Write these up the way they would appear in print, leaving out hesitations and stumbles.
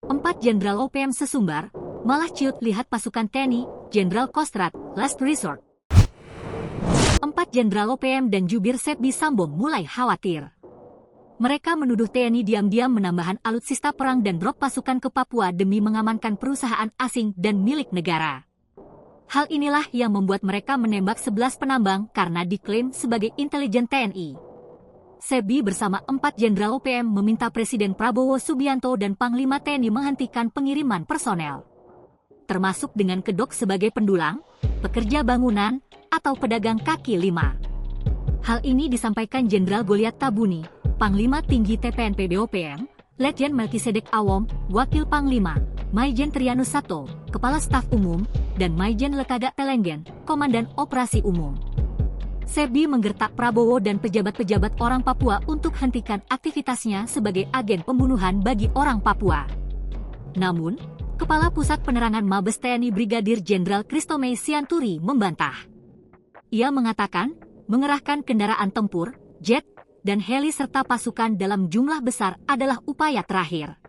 4 Jenderal OPM sesumbar, malah ciut lihat pasukan TNI, Jenderal Kostrad, last resort. 4 Jenderal OPM dan jubir Sebbi Sambo mulai khawatir. Mereka menuduh TNI diam-diam menambahkan alutsista perang dan drop pasukan ke Papua demi mengamankan perusahaan asing dan milik negara. Hal inilah yang membuat mereka menembak 11 penambang karena diklaim sebagai intelijen TNI. Sebbi bersama 4 Jenderal OPM meminta Presiden Prabowo Subianto dan Panglima TNI menghentikan pengiriman personel, termasuk dengan kedok sebagai pendulang, pekerja bangunan, atau pedagang kaki lima. Hal ini disampaikan Jenderal Goliat Tabuni, Panglima Tinggi TPNP BOPM, Letjen Melkisedek Awom, Wakil Panglima, Maijen Trianus Sato, Kepala Staf Umum, dan Maijen Lekaga Telenggen, Komandan Operasi Umum. Sebbi menggertak Prabowo dan pejabat-pejabat orang Papua untuk hentikan aktivitasnya sebagai agen pembunuhan bagi orang Papua. Namun, Kepala Pusat Penerangan Mabes TNI Brigadir Jenderal Christomey Sianturi membantah. Ia mengatakan, mengerahkan kendaraan tempur, jet, dan heli serta pasukan dalam jumlah besar adalah upaya terakhir.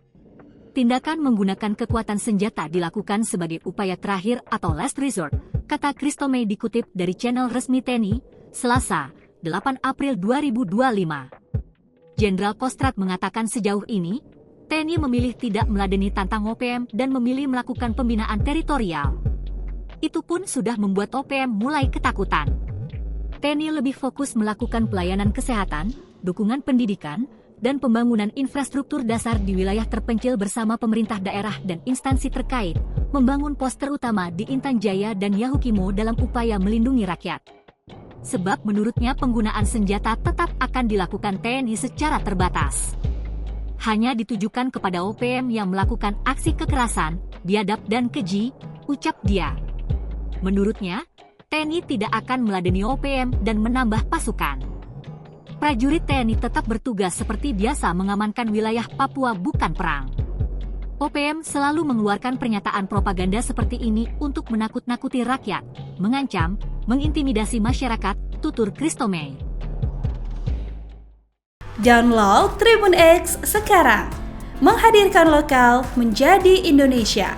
Tindakan menggunakan kekuatan senjata dilakukan sebagai upaya terakhir atau last resort, kata Christomey dikutip dari channel resmi TNI, Selasa, 8 April 2025. Jenderal Kostrad mengatakan sejauh ini, TNI memilih tidak meladeni tantang OPM dan memilih melakukan pembinaan teritorial. Itu pun sudah membuat OPM mulai ketakutan. TNI lebih fokus melakukan pelayanan kesehatan, dukungan pendidikan, dan pembangunan infrastruktur dasar di wilayah terpencil bersama pemerintah daerah dan instansi terkait, membangun pos terutama di Intan Jaya dan Yahukimo dalam upaya melindungi rakyat. Sebab menurutnya penggunaan senjata tetap akan dilakukan TNI secara terbatas. Hanya ditujukan kepada OPM yang melakukan aksi kekerasan, biadab dan keji, ucap dia. Menurutnya, TNI tidak akan meladeni OPM dan menambah pasukan. Prajurit TNI tetap bertugas seperti biasa mengamankan wilayah Papua bukan perang. OPM selalu mengeluarkan pernyataan propaganda seperti ini untuk menakut-nakuti rakyat, mengancam, mengintimidasi masyarakat, tutur Christomey. Download Tribun X sekarang, menghadirkan lokal menjadi Indonesia.